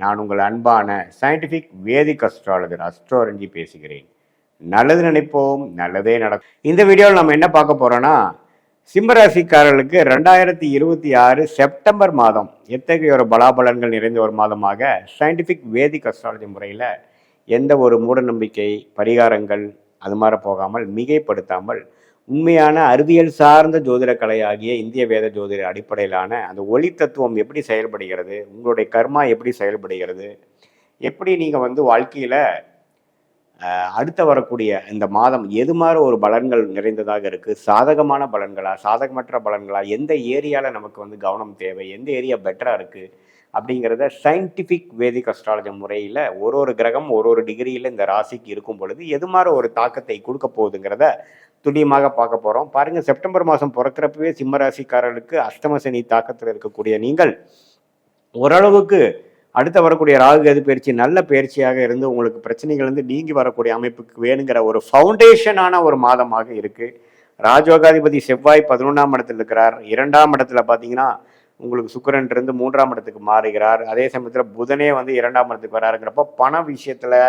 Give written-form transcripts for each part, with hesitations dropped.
நான் உங்கள் அன்பான சயின்டிஃபிக் வேதிக் அஸ்ட்ராலஜர் அஸ்ட்ரோரஞ்சி பேசுகிறேன். நல்லது நினைப்போம், நல்லதே நடக்கும். இந்த வீடியோவில் நம்ம என்ன பார்க்க போறோம்னா, சிம்மராசிக்காரர்களுக்கு 2026 செப்டம்பர் மாதம் எத்தகைய ஒரு பலாபலன்கள் நிறைந்த ஒரு மாதமாக சயின்டிஃபிக் வேதிக் அஸ்ட்ராலஜி முறையில் எந்த ஒரு மூடநம்பிக்கை பரிகாரங்கள் அது மாதிரி போகாமல் மிகைப்படுத்தாமல் உண்மையான அறிவியல் சார்ந்த ஜோதிட கலையாகிய இந்திய வேத ஜோதிட அடிப்படையிலான அந்த ஒளி தத்துவம் எப்படி செயல்படுகிறது, உங்களுடைய கர்மா எப்படி செயல்படுகிறது, எப்படி நீங்கள் வாழ்க்கையில் அடுத்த வரக்கூடிய இந்த மாதம் எது மாதிரி ஒரு பலன்கள் நிறைந்ததாக இருக்குது, சாதகமான பலன்களா சாதகமற்ற பலன்களா, எந்த ஏரியாவில் நமக்கு கவனம் தேவை, எந்த ஏரியா பெட்டராக இருக்குது அப்படிங்கிறத சயின்டிஃபிக் வேதிக் அஸ்ட்ராலஜி முறையில் ஒரு கிரகம் ஒரு டிகிரியில் இந்த ராசிக்கு இருக்கும் பொழுது எது மாதிரி ஒரு தாக்கத்தை கொடுக்க போகுதுங்கிறத துல்லியமாக பார்க்க போகிறோம். பாருங்கள், செப்டம்பர் மாதம் பிறக்கிறப்பவே சிம்ம ராசிக்காரர்களுக்கு அஷ்டம சனி தாக்கத்தில் இருக்கக்கூடிய நீங்கள் ஓரளவுக்கு அடுத்த வரக்கூடிய ராகு கேது பயிற்சி நல்ல பயிற்சியாக இருந்து உங்களுக்கு பிரச்சனைகள் நீங்கி வரக்கூடிய அமைப்புக்கு வேணுங்கிற ஒரு ஃபவுண்டேஷனான ஒரு மாதமாக இருக்குது. ராஜயோகாதிபதி செவ்வாய் 11ஆம் இடத்துல இருக்கிறார். 2ஆம் இடத்துல பார்த்தீங்கன்னா உங்களுக்கு சுக்கிரன் இருந்து 3ஆம் இடத்துக்கு மாறுகிறார். அதே சமயத்தில் புதனே 2ஆம் இடத்துக்கு வராருங்கிறப்போ பண விஷயத்தில்,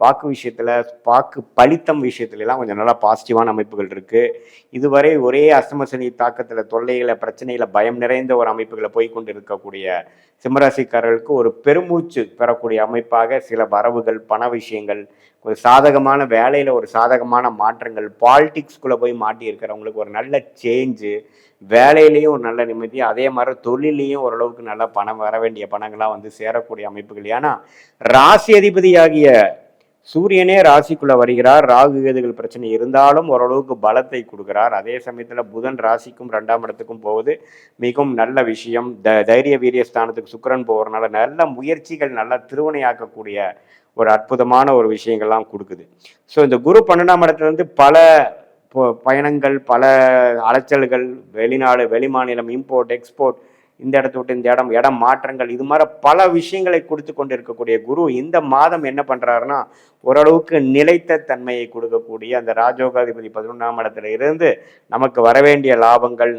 வாக்கு விஷயத்தில், வாக்கு பலித்தம் விஷயத்துலலாம் கொஞ்சம் நல்லா பாசிட்டிவான அமைப்புகள் இருக்குது. இதுவரை ஒரே அஷ்டமசனி தாக்கத்தில் தொல்லைகளை பிரச்சனைகளை பயம் நிறைந்த ஒரு அமைப்புகளை போய்கொண்டு இருக்கக்கூடிய சிம்மராசிக்காரர்களுக்கு ஒரு பெருமூச்சு பெறக்கூடிய அமைப்பாக சில வரவுகள், பண விஷயங்கள், ஒரு சாதகமான வேலையில் ஒரு சாதகமான மாற்றங்கள், பாலிடிக்ஸ்குள்ளே போய் மாட்டி இருக்கிறவங்களுக்கு ஒரு நல்ல சேஞ்சு, வேலையிலையும் ஒரு நல்ல நிம்மதி, அதே மாதிரி தொழிலையும் ஓரளவுக்கு நல்ல பணம் வர வேண்டிய பணங்களாக சேரக்கூடிய அமைப்புகள். ஏன்னா ராசி அதிபதியாகிய சூரியனே ராசிக்குள்ள வருகிறார். ராகு கேதுகள் பிரச்சனை இருந்தாலும் ஓரளவுக்கு பலத்தை கொடுக்கிறார். அதே சமயத்தில் புதன் ராசிக்கும் 2ஆம் இடத்துக்கும் போவது மிகவும் நல்ல விஷயம். தைரிய வீரிய ஸ்தானத்துக்கு சுக்கிரன் போகிறதுனால நல்ல முயற்சிகள் நல்லா திருவினையாக்கக்கூடிய ஒரு அற்புதமான ஒரு விஷயங்கள்லாம் கொடுக்குது. ஸோ இந்த குரு 12ஆம் இடத்துலேருந்து பல பயணங்கள், பல அலைச்சல்கள், வெளிநாடு வெளிமாநிலம், இம்போர்ட் எக்ஸ்போர்ட், இந்த இடத்த விட்டு இந்த இடம் மாற்றங்கள், இது மாதிரி பல விஷயங்களை கொடுத்து கொண்டு இருக்கக்கூடிய குரு இந்த மாதம் என்ன பண்ணுறாருன்னா ஓரளவுக்கு நிலைத்த தன்மையை கொடுக்கக்கூடிய அந்த ராஜயோகாதிபதி 11ஆம் இடத்துல இருந்து நமக்கு வரவேண்டிய லாபங்கள்,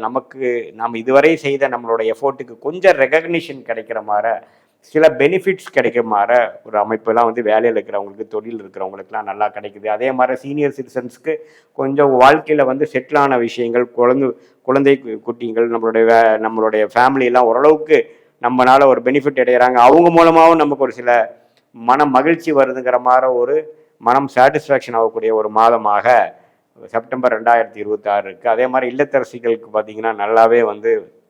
நாம் இதுவரை செய்த நம்மளுடைய எஃபோர்ட்டுக்கு கொஞ்சம் ரெகக்னிஷன் கிடைக்கிற மாதிரி, சில பெனிஃபிட்ஸ் கிடைக்குமாற ஒரு அமைப்பெல்லாம் வேலையில் இருக்கிறவங்களுக்கு, தொழில் இருக்கிறவங்களுக்குலாம் நல்லா கிடைக்குது. அதே மாதிரி சீனியர் சிட்டிசன்ஸ்க்கு கொஞ்சம் வாழ்க்கையில் செட்டிலான விஷயங்கள், குழந்தை குட்டிகள், நம்மளுடைய ஃபேமிலியெல்லாம் ஓரளவுக்கு நம்மளால் ஒரு பெனிஃபிட் அடைகிறாங்க. அவங்க மூலமாகவும் நமக்கு ஒரு சில மன மகிழ்ச்சி வருதுங்கிற மாதிரி ஒரு மனம் சாட்டிஸ்ஃபேக்ஷன் ஆகக்கூடிய ஒரு மாதமாக செப்டம்பர் 2026 இருக்குது. அதே மாதிரி இல்லத்தரசிகளுக்கு பார்த்திங்கன்னா நல்லாவே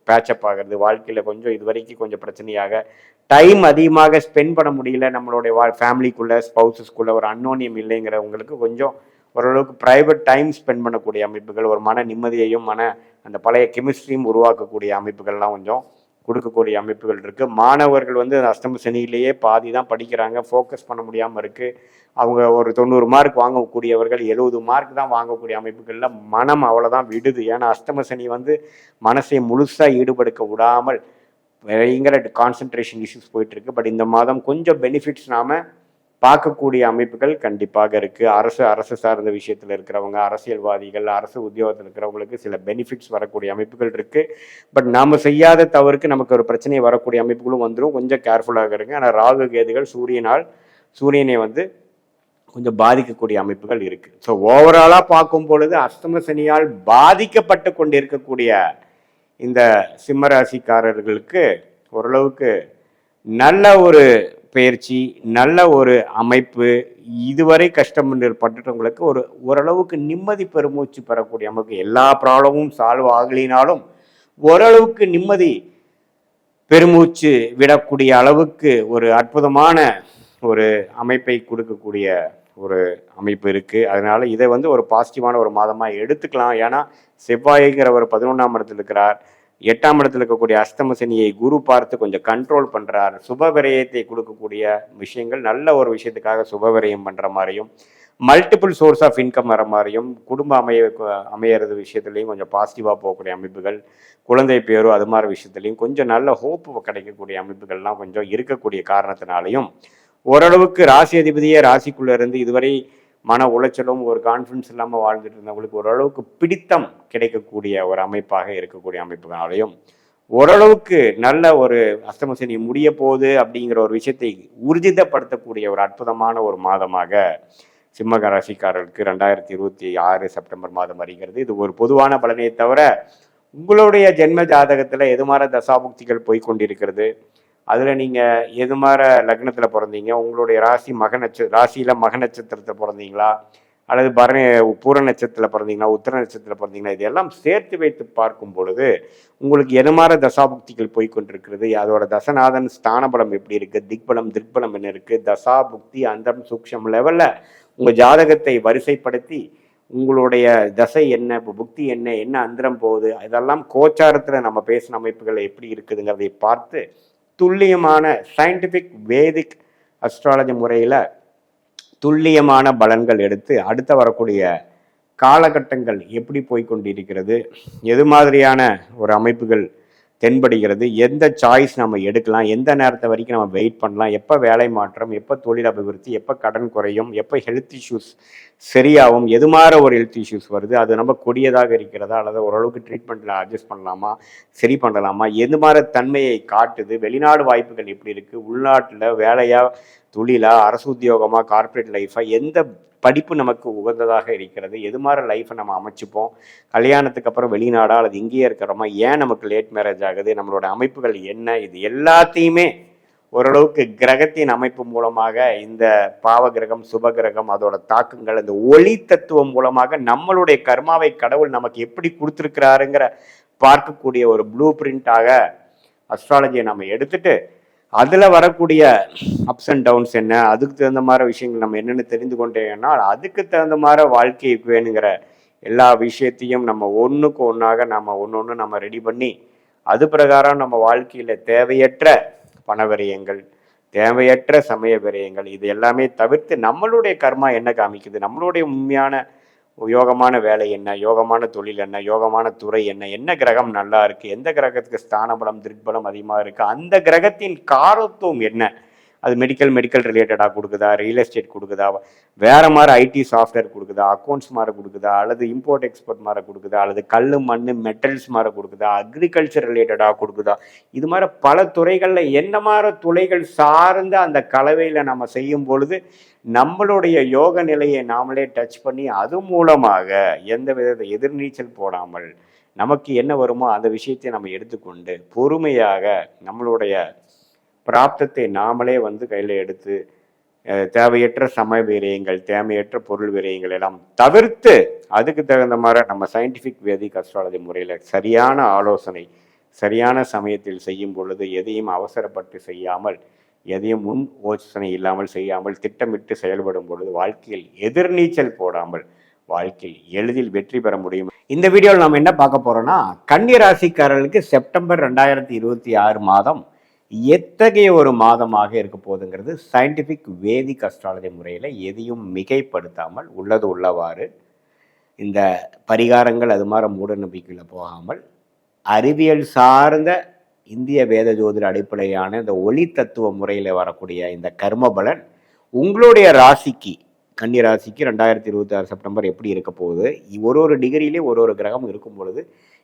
பேச்சப் ஆகிறது. வாழ்க்கையில் கொஞ்சம் இது வரைக்கும் கொஞ்சம் பிரச்சனையாக டைம் அதிகமாக ஸ்பெண்ட் பண்ண முடியல, நம்மளுடைய ஃபேமிலிக்குள்ளே, ஸ்பௌசஸ்குள்ளே ஒரு அன்னோனியம் இல்லைங்கிறவங்களுக்கு கொஞ்சம் ஓரளவுக்கு ப்ரைவேட் டைம் ஸ்பெண்ட் பண்ணக்கூடிய அமைப்புகள், ஒரு மன நிம்மதியையும் அந்த பழைய கெமிஸ்ட்ரியும் உருவாக்கக்கூடிய அமைப்புகள்லாம் கொஞ்சம் கொடுக்கக்கூடிய அமைப்புகள் இருக்குது. மாணவர்கள் அஷ்டம சனியிலேயே பாதி தான் படிக்கிறாங்க, ஃபோக்கஸ் பண்ண முடியாமல் இருக்குது. அவங்க ஒரு 90 மார்க் வாங்கக்கூடியவர்கள் 70 மார்க் தான் வாங்கக்கூடிய அமைப்புகளில் மனம் அவ்வளோதான் விடுது. ஏன்னா அஷ்டம சனி மனசை முழுசாக ஈடுபடுத்த விடாமல் பயங்கர கான்சன்ட்ரேஷன் இஷ்யூஸ் போயிட்டுருக்கு. பட் இந்த மாதம் கொஞ்சம் பெனிஃபிட்ஸ் நாம் பார்க்கக்கூடிய அமைப்புகள் கண்டிப்பாக இருக்குது. அரசு சார்ந்த விஷயத்தில் இருக்கிறவங்க, அரசியல்வாதிகள், அரசு உத்தியோகத்தில் இருக்கிறவங்களுக்கு சில பெனிஃபிட்ஸ் வரக்கூடிய அமைப்புகள் இருக்குது. பட் நாம் செய்யாத தவறுக்கு நமக்கு ஒரு பிரச்சனை வரக்கூடிய அமைப்புகளும் வந்துடும். கொஞ்சம் கேர்ஃபுல்லாக இருக்குது. ஆனால் ராகு கேதுகள் சூரியனை கொஞ்சம் பாதிக்கக்கூடிய அமைப்புகள் இருக்குது. ஸோ ஓவராலாக பார்க்கும் பொழுது அஷ்டம சனியால் பாதிக்கப்பட்டு கொண்டு இருக்கக்கூடிய இந்த சிம்மராசிக்காரர்களுக்கு ஓரளவுக்கு நல்ல ஒரு பயிற்சி, நல்ல ஒரு அமைப்பு, இதுவரை கஷ்டப்பட்டுறவங்களுக்கு ஓரளவுக்கு நிம்மதி பெருமூச்சு பெறக்கூடிய அமைப்பு. எல்லா ப்ராப்ளமும் சால்வ் ஆகலினாலும் ஓரளவுக்கு நிம்மதி பெருமூச்சு விடக்கூடிய அளவுக்கு ஒரு அற்புதமான ஒரு அமைப்பை கொடுக்கக்கூடிய ஒரு அமைப்பு இருக்குது. அதனால இதை ஒரு பாசிட்டிவான ஒரு மாதமாக எடுத்துக்கலாம். ஏன்னா செவ்வாய்ங்கிறவர் 11ஆம் இடத்துல இருக்கிறார். 8ஆம் இடத்துல இருக்கக்கூடிய அஷ்டம சனியை குரு பார்த்து கொஞ்சம் கண்ட்ரோல் பண்ணுறார். சுப விரயத்தை கொடுக்கக்கூடிய விஷயங்கள், நல்ல ஒரு விஷயத்துக்காக சுப விரயம் பண்ணுற மாதிரியும், மல்டிபிள் சோர்ஸ் ஆஃப் இன்கம் வர மாதிரியும், குடும்பம் அமையிறது விஷயத்துலையும் கொஞ்சம் பாசிட்டிவாக போகக்கூடிய அமைப்புகள், குழந்தை பேரோ அது மாதிரி விஷயத்துலையும் கொஞ்சம் நல்ல ஹோப்பு கிடைக்கக்கூடிய அமைப்புகள்லாம் கொஞ்சம் இருக்கக்கூடிய காரணத்தினாலையும் ஓரளவுக்கு ராசி அதிபதியே ராசிக்குள்ளே இருந்து இதுவரை மன உளைச்சலும் ஒரு கான்ஃபிடன்ஸ் இல்லாமல் வாழ்ந்துட்டு இருந்தவங்களுக்கு ஓரளவுக்கு பிடித்தம் கிடைக்கக்கூடிய ஒரு அமைப்பாக இருக்கக்கூடிய அமைப்புகளாலையும் ஓரளவுக்கு நல்ல ஒரு அஷ்டம சனி முடிய போகுது அப்படிங்கிற ஒரு விஷயத்தை ஊர்ஜிதப்படுத்தக்கூடிய ஒரு அற்புதமான ஒரு மாதமாக சிம்ம ராசிக்காரர்களுக்கு 2026 செப்டம்பர் மாதம் வருகிறது. இது ஒரு பொதுவான பலனை தவிர உங்களுடைய ஜென்ம ஜாதகத்துல எது மாதிரி தசாபுக்திகள் போய்கொண்டிருக்கிறது, அதுல நீங்க எது மாதிரி லக்னத்துல பிறந்தீங்க, உங்களுடைய ராசியில மக நட்சத்திரத்தை பிறந்தீங்களா, அல்லது பூர நட்சத்திரத்துல பிறந்தீங்களா, உத்தர நட்சத்திரத்துல பிறந்தீங்களா, இதெல்லாம் சேர்த்து வைத்து பார்க்கும் பொழுது உங்களுக்கு எது மாதிரி தசாபுக்திகள் போய்கொண்டிருக்கிறது, அதோட தசநாதன் ஸ்தானபலம் எப்படி இருக்கு, திக்பலம் என்ன இருக்கு, தசாபுக்தி அந்தம் சூக்ஷம் லெவல்ல உங்க ஜாதகத்தை வரிசைப்படுத்தி உங்களுடைய தசை என்ன, இப்போ புக்தி என்ன அந்தரம் போகுது, இதெல்லாம் கோச்சாரத்துல நம்ம பேசின அமைப்புகள் எப்படி இருக்குதுங்கிறதை பார்த்து துல்லியமான சயின்டிபிக் வேதிக் அஸ்ட்ராலஜி முறையில துல்லியமான பலன்கள் எடுத்து அடுத்த வரக்கூடிய காலகட்டங்கள் எப்படி போய்கொண்டிருக்கிறது, எது மாதிரியான ஒரு அமைப்புகள் தென்படுகிறது, எந்த சாய்ஸ் நம்ம எடுக்கலாம், எந்த நேரத்தை வரைக்கும் நம்ம வெயிட் பண்ணலாம், எப்போ வேலை மாற்றம், எப்போ தொழில் அபிவிருத்தி, எப்போ கடன் குறையும், எப்போ ஹெல்த் இஷ்யூஸ் சரியாகும், எது மாதிரி ஒரு ஹெல்த் இஷ்யூஸ் வருது, அது நம்ம கொடியதாக இருக்கிறதா அல்லது ஓரளவுக்கு ட்ரீட்மெண்ட்டில் அட்ஜஸ்ட் பண்ணலாமா, சரி பண்ணலாமா, எது மாதிரி தன்மையை காட்டுது, வெளிநாடு வாய்ப்புகள் எப்படி இருக்குது, உள்நாட்டில் வேலையா தொழிலா அரசு உத்தியோகமா கார்ப்பரேட் லைஃபா, எந்த படிப்பு நமக்கு உகந்ததாக இருக்கிறது, எது மாதிரி லைஃப்பை நம்ம அமைச்சுப்போம், கல்யாணத்துக்கு அப்புறம் வெளிநாடா அல்லது இங்கேயே இருக்கிறோமா, ஏன் நமக்கு லேட் மேரேஜ் ஆகுது, நம்மளோட அமைப்புகள் என்ன, இது எல்லாத்தையுமே ஓரளவுக்கு கிரகத்தின் அமைப்பு மூலமாக இந்த பாவ கிரகம் சுப கிரகம் அதோட தாக்கங்கள் இந்த ஒளி தத்துவம் மூலமாக நம்மளுடைய கர்மாவை கடவுள் நமக்கு எப்படி கொடுத்துருக்கிறாருங்கிற பார்க்கக்கூடிய ஒரு ப்ளூ பிரிண்டாக அஸ்ட்ராலஜியை நம்ம எடுத்துட்டு அதில் வரக்கூடிய அப்ஸ் அண்ட் டவுன்ஸ் என்ன, அதுக்கு தகுந்த மாதிரி விஷயங்கள் நம்ம என்னென்னு தெரிந்து கொண்டேன்னா அதுக்கு தகுந்த மாதிரி வாழ்க்கைக்கு வேணுங்கிற எல்லா விஷயத்தையும் நம்ம ஒன்றுக்கு ஒன்றாக நம்ம ஒன்று நம்ம ரெடி பண்ணி அது பிரகாரம் நம்ம வாழ்க்கையில் தேவையற்ற பண விரயங்கள், தேவையற்ற சமய விரயங்கள் இது எல்லாமே தவிர்த்து நம்மளுடைய கர்மா என்ன காமிக்குது, நம்மளுடைய உண்மையான யோகமான வேலை என்ன, யோகமான தொழில் என்ன, யோகமான துறை என்ன கிரகம் நல்லா இருக்கு, எந்த கிரகத்துக்கு ஸ்தானபலம் திருப்பலம் அதிகமாக இருக்கு, அந்த கிரகத்தின் காரத்துவம் என்ன, அது மெடிக்கல் ரிலேட்டடாக கொடுக்குதா, ரியல் எஸ்டேட் கொடுக்குதா, வேற மாதிரி ஐடி சாஃப்ட்வேர் கொடுக்குதா, அக்கௌண்ட்ஸ் மாதிரி கொடுக்குதா, அல்லது இம்போர்ட் எக்ஸ்போர்ட் மாதிரி கொடுக்குதா, அல்லது கல் மண் மெட்டல்ஸ் மாதிரி கொடுக்குதா, அக்ரிகல்ச்சர் ரிலேட்டடாக கொடுக்குதா, இது மாதிரி பல துறைகளில் என்ன மாதிரி துறைகள் சார்ந்த அந்த கலவையில் நம்ம செய்யும் பொழுது நம்மளுடைய யோக நிலையை நாமளே டச் பண்ணி அது மூலமாக எந்த வித எதிர்நீச்சல் போடாமல் நமக்கு என்ன வருமோ அந்த விஷயத்தை நம்ம எடுத்துக்கொண்டு பொறுமையாக நம்மளுடைய பிராப்தத்தை நாமளே கையில் எடுத்து தேவையற்ற சமய விரயங்கள், தேவையற்ற பொருள் விரயங்கள் எல்லாம் தவிர்த்து அதுக்கு தகுந்த மாதிரி நம்ம சயின்டிஃபிக் வேதிக் அஸ்ட்ராலஜி முறையில் சரியான ஆலோசனை சரியான சமயத்தில் செய்யும் பொழுது எதையும் அவசரப்பட்டு செய்யாமல், எதையும் முன் யோசனை இல்லாமல் செய்யாமல் திட்டமிட்டு செயல்படும் பொழுது வாழ்க்கையில் எதிர்நீச்சல் போடாமல் வாழ்க்கையில் எளிதில் வெற்றி பெற முடியும். இந்த வீடியோவில் நம்ம என்ன பார்க்க போறோம்னா, கன்னி ராசிக்காரர்களுக்கு செப்டம்பர் 2026 மாதம் எத்தகைய ஒரு மாதமாக இருக்க போகுதுங்கிறது சயின்டிஃபிக் வேதிக் அஸ்ட்ராலஜி முறையில் எதையும் மிகைப்படுத்தாமல் உள்ளது உள்ளவாறு இந்த பரிகாரங்கள் அது மாதிரி மூட நம்பிக்கையில் போகாமல் அறிவியல் சார்ந்த இந்திய வேத ஜோதிட அடிப்படையான இந்த ஒளி தத்துவ முறையில் வரக்கூடிய இந்த கர்ம பலன் உங்களுடைய ராசிக்கு கன்னி ராசிக்கு 2026 செப்டம்பர் எப்படி இருக்க போகுது, ஒரு டிகிரியிலே ஒரு கிரகம் இருக்கும் பொழுது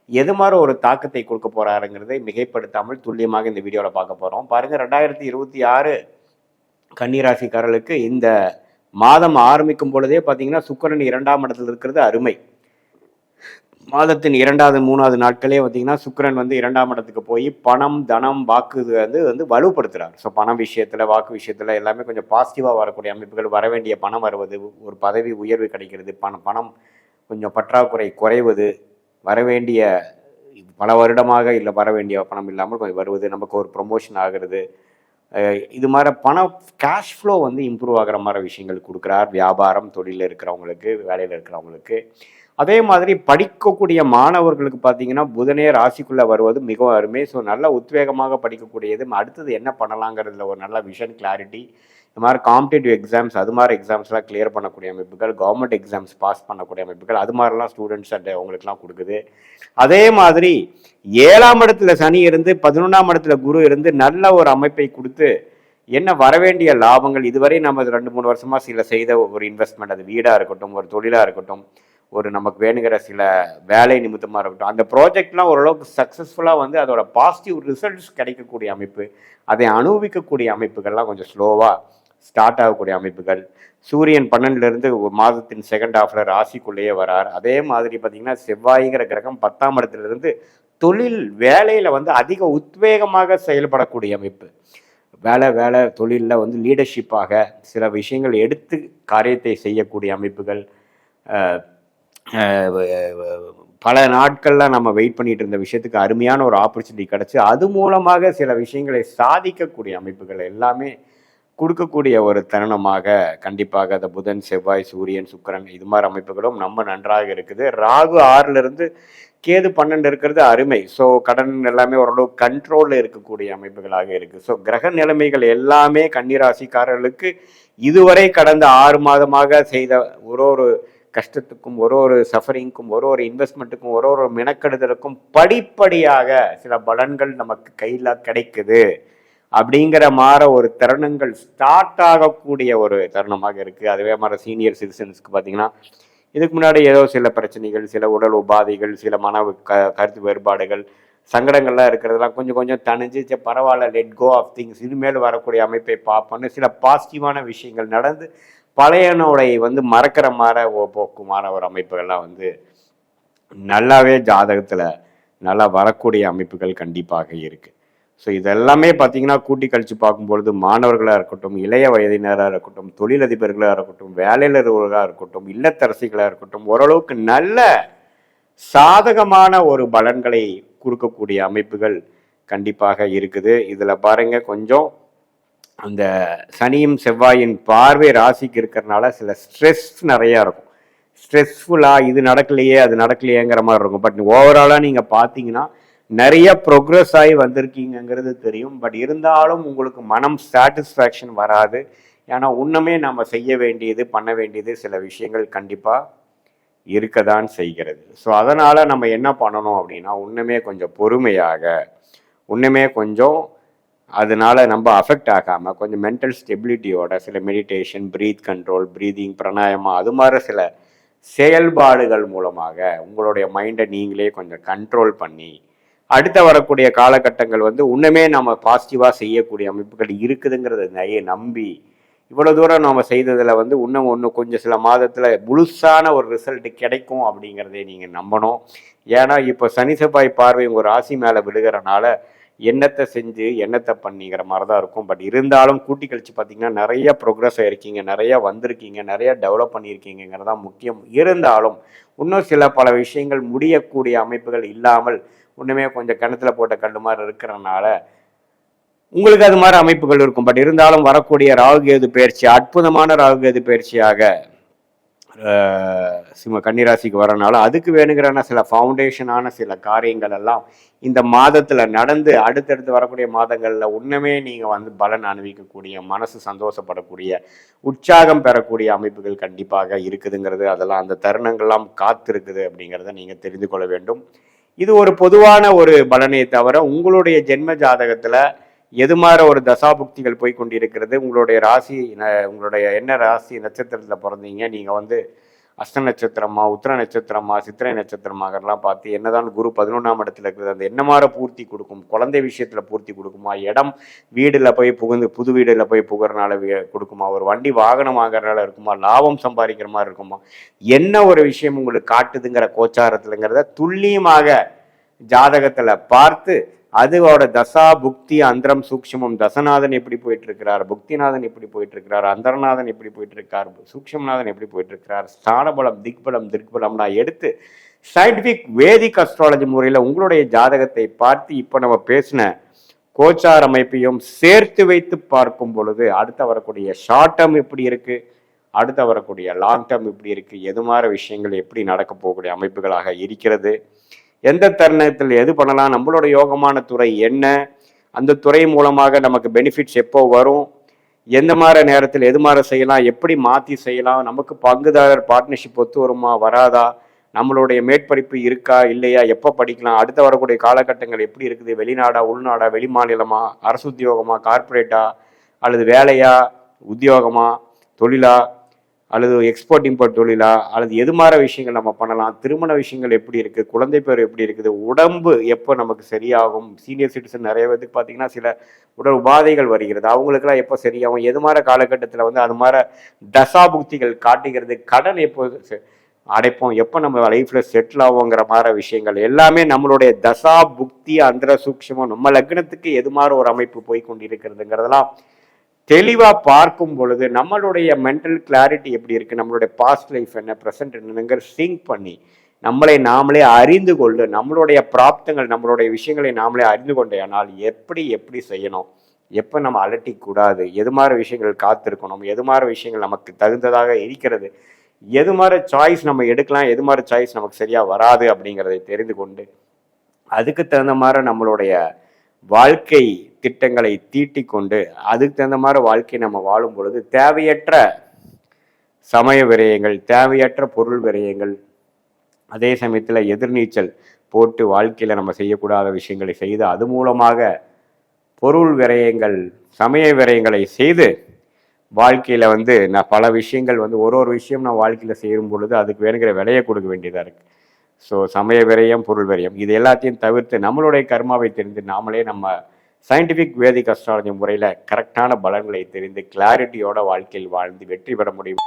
எது மாதிரி ஒரு தாக்கத்தை கொடுக்க போறாருங்கிறதை மிகைப்படுத்தாமல் துல்லியமாக இந்த வீடியோவில் பார்க்க போகிறோம். பாருங்கள், 2026 கன்னி ராசிக்காரர்களுக்கு இந்த மாதம் ஆரம்பிக்கும் பொழுதே பார்த்தீங்கன்னா சுக்கிரன் 2ஆம் இடத்துல இருக்கிறது அருமை. மாதத்தின் 2வது 3வது நாட்களே பார்த்தீங்கன்னா சுக்கிரன் 2ஆம் இடத்துக்கு போய் பணம் தனம் வாக்கு வலுப்படுத்துறாரு. ஸோ பணம் விஷயத்தில் வாக்கு விஷயத்தில் எல்லாமே கொஞ்சம் பாசிட்டிவாக வரக்கூடிய அமைப்புகள், வர வேண்டிய பணம் வருவது, ஒரு பதவி உயர்வு கிடைக்கிறது, பணம் கொஞ்சம் பற்றாக்குறை குறைவது, வர வேண்டிய பல வருடமாக இல்லை வர வேண்டிய பணம் இல்லாமல் கொஞ்சம் வருவது, நமக்கு ஒரு ப்ரொமோஷன் ஆகிறது, இது மாதிரி பணம் கேஷ் ஃப்ளோ இம்ப்ரூவ் ஆகிற மாதிரி விஷயங்கள் கொடுக்குறார். வியாபாரம் தொழிலில் இருக்கிறவங்களுக்கு, வேலையில் இருக்கிறவங்களுக்கு. அதே மாதிரி படிக்கக்கூடிய மாணவர்களுக்கு பார்த்தீங்கன்னா புதனே ராசிக்குள்ளே வருவது மிகவும் அருமை. ஸோ நல்ல உத்வேகமாக படிக்கக்கூடியது. அடுத்தது என்ன பண்ணலாங்கிறதுல ஒரு நல்ல விஷன் கிளாரிட்டி. இந்த மாதிரி காம்படிட்டிவ் எக்ஸாம்ஸ் அது மாதிரி எக்ஸாம்ஸ்லாம் கிளியர் பண்ணக்கூடிய அமைப்புகள், கவர்மெண்ட் எக்ஸாம்ஸ் பாஸ் பண்ணக்கூடிய அமைப்புகள், அது மாதிரிலாம் ஸ்டூடெண்ட்ஸ் அவங்களுக்குலாம் கொடுக்குது. அதே மாதிரி 7ஆம் இடத்துல சனி இருந்து 11ஆம் இடத்துல குரு இருந்து நல்ல ஒரு அமைப்பை கொடுத்து என்ன வரவேண்டிய லாபங்கள், இதுவரை நம்ம 2-3 வருஷமாக சில செய்த ஒரு இன்வெஸ்ட்மெண்ட், அது வீடாக இருக்கட்டும், ஒரு தொழிலாக இருக்கட்டும், ஒரு நமக்கு வேணுங்கிற சில வேலை நிமித்தமாக இருக்கட்டும், அந்த ப்ராஜெக்ட்லாம் ஓரளவுக்கு சக்ஸஸ்ஃபுல்லாக வந்து அதோட பாசிட்டிவ் ரிசல்ட்ஸ் கிடைக்கக்கூடிய அமைப்பு, அதை அனுபவிக்கக்கூடிய அமைப்புகள்லாம் கொஞ்சம் ஸ்லோவாக ஸ்டார்ட் ஆகக்கூடிய அமைப்புகள். சூரியன் 12லேருந்து மாதத்தின் செகண்ட் ஹாஃப்ல ராசிக்குள்ளேயே வரார். அதே மாதிரி பார்த்தீங்கன்னா செவ்வாய்ங்கிற கிரகம் 10ஆம் இடத்துலேருந்து தொழில் வேலையில் வந்து அதிக உத்வேகமாக செயல்படக்கூடிய அமைப்பு. வேலை தொழிலில் வந்து லீடர்ஷிப்பாக சில விஷயங்கள் எடுத்து காரியத்தை செய்யக்கூடிய அமைப்புகள். பல நாட்கள்லாம் நம்ம வெயிட் பண்ணிட்டு இருந்த விஷயத்துக்கு அருமையான ஒரு ஆப்பர்ச்சுனிட்டி கிடச்சி அது மூலமாக சில விஷயங்களை சாதிக்கக்கூடிய அமைப்புகள் எல்லாமே கொடுக்கக்கூடிய ஒரு தருணமாக கண்டிப்பாக அந்த புதன், செவ்வாய், சூரியன், சுக்கிரன் இது மாதிரி அமைப்புகளும் நம்ம நன்றாக இருக்குது. ராகு 6லிருந்து கேது 12 இருக்கிறது அருமை. ஸோ கடன் எல்லாமே ஓரளவு கண்ட்ரோலில் இருக்கக்கூடிய அமைப்புகளாக இருக்குது. ஸோ கிரக நிலைமைகள் எல்லாமே கன்னிராசிக்காரர்களுக்கு இதுவரை கடந்த 6 மாதமாக செய்த ஒரு கஷ்டத்துக்கும் ஒரு சஃபரிங்க்கும் ஒரு இன்வெஸ்ட்மெண்ட்டுக்கும் ஒரு மெனக்கெடுதலுக்கும் படிப்படியாக சில பலன்கள் நமக்கு கையில் கிடைக்குது அப்படிங்கிற மாதிரி ஒரு தருணங்கள் ஸ்டார்ட் ஆகக்கூடிய ஒரு தருணமாக இருக்குது. அதுவே மாதிரி சீனியர் சிட்டிசன்ஸ்க்கு பார்த்தீங்கன்னா இதுக்கு முன்னாடி ஏதோ சில பிரச்சனைகள், சில உடல் உபாதைகள், சில கருத்து வேறுபாடுகள், சங்கடங்கள்லாம் இருக்கிறதெல்லாம் கொஞ்சம் தணிஞ்சு பரவாயில்ல, லெட் கோ ஆஃப் திங்ஸ், இனிமேல் வரக்கூடிய அமைப்பை பார்ப்போன்னு சில பாசிட்டிவான விஷயங்கள் நடந்து பழையனோடைய வந்து மறக்கிற மாதிரி போக்குமான ஒரு அமைப்புகள்லாம் வந்து நல்லாவே ஜாதகத்தில் நல்லா வரக்கூடிய அமைப்புகள் கண்டிப்பாக இருக்குது. ஸோ இதெல்லாமே பார்த்தீங்கன்னா கூட்டி கழித்து பார்க்கும்பொழுது மாணவர்களாக இருக்கட்டும், இளைய வயதினராக இருக்கட்டும், தொழிலதிபர்களாக இருக்கட்டும், வேலையிலர்களாக இருக்கட்டும், இல்லத்தரசிகளாக இருக்கட்டும், ஓரளவுக்கு நல்ல சாதகமான ஒரு பலன்களை கொடுக்கக்கூடிய அமைப்புகள் கண்டிப்பாக இருக்குது. இதில் பாருங்க, கொஞ்சம் அந்த சனியும் செவ்வாயின் பார்வை ராசிக்கு இருக்கிறனால சில ஸ்ட்ரெஸ் நிறையா இருக்கும். ஸ்ட்ரெஸ்ஃபுல்லாக இது நடக்கலையே அது நடக்கலையேங்கிற மாதிரி இருக்கும். பட் ஓவராலாக நீங்கள் பார்த்தீங்கன்னா நிறைய ப்ரோக்ரஸ் ஆகி வந்திருக்கீங்கிறது தெரியும். பட் இருந்தாலும் உங்களுக்கு மனம் சாட்டிஸ்ஃபேக்ஷன் வராது. ஏன்னா இன்னுமே நம்ம செய்ய வேண்டியது, பண்ண வேண்டியது சில விஷயங்கள் கண்டிப்பாக இருக்க தான் செய்கிறது. ஸோ அதனால் நம்ம என்ன பண்ணணும் அப்படின்னா, இன்னுமே கொஞ்சம் பொறுமையாக, இன்னுமே கொஞ்சம் அதனால் நம்ம அஃபெக்ட் ஆகாமல் கொஞ்சம் மென்டல் ஸ்டெபிலிட்டியோட சில மெடிடேஷன், ப்ரீத் கண்ட்ரோல், ப்ரீதிங், பிராணாயாமம் அது மாதிரி சில செயல்பாடுகள் மூலமாக உங்களுடைய மைண்டை நீங்களே கொஞ்சம் கண்ட்ரோல் பண்ணி அடுத்த வரக்கூடிய காலகட்டங்கள் வந்து இன்னுமே நம்ம பாசிட்டிவாக செய்யக்கூடிய அமைப்புகள் இருக்குதுங்கிறத நிறைய நம்பி இவ்வளோ தூரம் நம்ம செய்ததில் வந்து இன்னும் கொஞ்சம் சில மாதத்தில் முழுசான ஒரு ரிசல்ட் கிடைக்கும் அப்படிங்கிறதே நீங்கள் நம்பணும். ஏன்னா இப்போ சனி செவ்வாய் பார்வை உங்கள் ராசி மேலே விழுகிறனால எண்ணத்தை செஞ்சு எண்ணத்தை பண்ணிங்கிற மாதிரி தான் இருக்கும். பட் இருந்தாலும் கூட்டி கழிச்சு பார்த்தீங்கன்னா நிறைய ப்ரோக்ரஸ் ஆகிருக்கீங்க, நிறையா வந்திருக்கீங்க, நிறையா டெவலப் பண்ணியிருக்கீங்கிறது தான் முக்கியம். இருந்தாலும் இன்னும் சில பல விஷயங்கள் முடியக்கூடிய அமைப்புகள் இல்லாமல் இன்னுமே கொஞ்சம் கிணத்துல போட்ட கல் மாதிரி இருக்கிறனால உங்களுக்கு அது மாதிரி அமைப்புகள் இருக்கும். பட் இருந்தாலும் வரக்கூடிய ராகுகேது பயிற்சி அற்புதமான ராகுகேது பயிற்சியாக கன்னிராசிக்கு வரனால அதுக்கு வேணுங்கிறான சில ஃபவுண்டேஷனான சில காரியங்கள் எல்லாம் இந்த மாதத்தில் நடந்து அடுத்தடுத்து வரக்கூடிய மாதங்களில் இன்னுமே நீங்கள் வந்து பலன் அனுபவிக்கக்கூடிய, மனசு சந்தோஷப்படக்கூடிய, உற்சாகம் பெறக்கூடிய அமைப்புகள் கண்டிப்பாக இருக்குதுங்கிறது, அதெல்லாம் அந்த தருணங்கள்லாம் காத்திருக்குது அப்படிங்கிறத நீங்கள் தெரிந்து கொள்ள வேண்டும். இது ஒரு பொதுவான ஒரு பலனை தவிர உங்களுடைய ஜென்ம ஜாதகத்தில் எது மாதிரி ஒரு தசாபுக்திகள் போய் கொண்டிருக்கிறது, உங்களுடைய ராசி, உங்களுடைய என்ன ராசி நட்சத்திரத்தில் பிறந்தீங்க, நீங்கள் வந்து அஸ்த நட்சத்திரமா, உத்திர நட்சத்திரமா, சித்திரை நட்சத்திரமாகலாம் பார்த்து என்னதான் குரு 11ஆம் இடத்துல இருக்குது, அந்த என்ன மாதிரி பூர்த்தி கொடுக்கும், குழந்தை விஷயத்தில் பூர்த்தி கொடுக்குமா, இடம் வீடில் போய் புது வீடில் போய் புகிறனால கொடுக்குமா, ஒரு வண்டி வாகனம் ஆகிறனால இருக்குமா, லாபம் சம்பாதிக்கிற மாதிரி இருக்குமா, என்ன ஒரு விஷயம் உங்களுக்கு காட்டுதுங்கிற கோச்சாரத்துலங்கிறத துல்லியமாக ஜாதகத்தில் பார்த்து அதோட தசா புக்தி அந்தரம் சூக்ஷமம், தசநாதன் எப்படி போயிட்டு இருக்கிறார், புக்திநாதன் எப்படி போயிட்டு இருக்கிறார், அந்தரநாதன் எப்படி போயிட்டு இருக்கார், சூக்ஷமநாதன் எப்படி போயிட்டு இருக்கிறார், ஸ்தானபலம், திக்பலம்னா எடுத்து சயின்டிஃபிக் வேதிக் அஸ்ட்ராலஜி முறையில் உங்களுடைய ஜாதகத்தை பார்த்து இப்போ நம்ம பேசின கோச்சார் அமைப்பையும் சேர்த்து வைத்து பார்க்கும் பொழுது அடுத்த வரக்கூடிய ஷார்ட் டேர்ம் எப்படி இருக்கு, அடுத்த வரக்கூடிய லாங் டேர்ம் எப்படி இருக்கு, எது மாதிரி விஷயங்கள் எப்படி நடக்க போகக்கூடிய அமைப்புகளாக இருக்கிறது, எந்த தருணத்தில் எது பண்ணலாம், நம்மளோட யோகமான துறை என்ன, அந்த துறை மூலமாக நமக்கு பெனிஃபிட்ஸ் எப்போ வரும், எந்த மாதிரி நேரத்தில் எது மாதிரி செய்யலாம், எப்படி மாற்றி செய்யலாம், நமக்கு பங்குதாரர் பார்ட்னர்ஷிப் ஒத்து வருமா வராதா, நம்மளுடைய மேற்படிப்பு இருக்கா இல்லையா, எப்போ படிக்கலாம், அடுத்த வரக்கூடிய காலகட்டங்கள் எப்படி இருக்குது, வெளிநாடா உள்நாடா வெளி மாநிலமா, அரசு உத்தியோகமா கார்பரேட்டா அல்லது வேலையா உத்தியோகமா தொழிலா அல்லது எக்ஸ்போர்ட் இம்போர்ட் தொழிலா, அல்லது எது மாதிரி விஷயங்கள் நம்ம பண்ணலாம், திருமண விஷயங்கள் எப்படி இருக்குது, குழந்தை பேர் எப்படி இருக்குது, உடம்பு எப்போ நமக்கு சரியாகும். சீனியர் சிட்டிசன் நிறைய பேருக்கு பார்த்தீங்கன்னா சில உடல் உபாதைகள் வருகிறது, அவங்களுக்கெல்லாம் எப்போ சரியாகும், எது மாதிரி காலகட்டத்தில் வந்து அது மாதிரி தசாபுக்திகள் காட்டுகிறது, கடன் எப்போ அடைப்போம், எப்போ நம்ம லைஃப்பில் செட்டில் ஆகுங்கிற மாதிரி விஷயங்கள் எல்லாமே நம்மளுடைய தசா புக்தி அந்தர சூக்ஷமம் நம்ம லக்னத்துக்கு எது மாதிரி ஒரு அமைப்பு போய் கொண்டு இருக்கிறதுங்கிறதெல்லாம் தெளிவாக பார்க்கும் பொழுது நம்மளுடைய மென்டல் கிளாரிட்டி எப்படி இருக்குது, நம்மளுடைய பாஸ்ட் லைஃப் என்ன, ப்ரெசன்ட் என்னங்கிற சிங்க் பண்ணி நம்மளை நாமளே அறிந்து கொண்டு நம்மளுடைய பிராப்தங்கள் நம்மளுடைய விஷயங்களை நாமளே அறிந்து கொண்டே ஆனால் எப்படி செய்யணும், எப்போ நம்ம அலட்டிக்கூடாது, எது மாதிரி விஷயங்கள் காத்திருக்கணும், எது மாதிரி விஷயங்கள் நமக்கு தகுந்ததாக இருக்கிறது, எது மாதிரி சாய்ஸ் நம்ம எடுக்கலாம், எது மாதிரி சாய்ஸ் நமக்கு சரியாக வராது அப்படிங்கிறதை தெரிந்து கொண்டு அதுக்கு தகுந்த மாதிரி நம்மளுடைய வாழ்க்கை திட்டங்களை தீட்டி கொண்டு அதுக்கு தகுந்த மாதிரி வாழ்க்கையை நம்ம வாழும் பொழுது தேவையற்ற சமய விரயங்கள், தேவையற்ற பொருள் விரயங்கள், அதே சமயத்தில் எதிர்நீச்சல் போட்டு வாழ்க்கையில் நம்ம செய்யக்கூடாத விஷயங்களை செய்து அது மூலமாக பொருள் விரயங்கள், சமய விரயங்களை செய்து வாழ்க்கையில் வந்து நான் பல விஷயங்கள் வந்து ஒரு விஷயம் நான் வாழ்க்கையில் செய்யும் பொழுது அதுக்கு வேணுங்கிற விலையை கொடுக்க வேண்டியதாக இருக்குது. ஸோ சமய விரயம், பொருள் விரயம் இது எல்லாத்தையும் தவிர்த்து நம்மளுடைய கர்மாவை தெரிந்து நாமளே நம்ம சயின்டிஃபிக் வேதிக் அஸ்ட்ராலஜி முறையில் கரெக்டான பலன்களை தெரிந்து கிளாரிட்டியோட வாழ்க்கையில் வாழ்ந்து வெற்றி பெற முடியும்.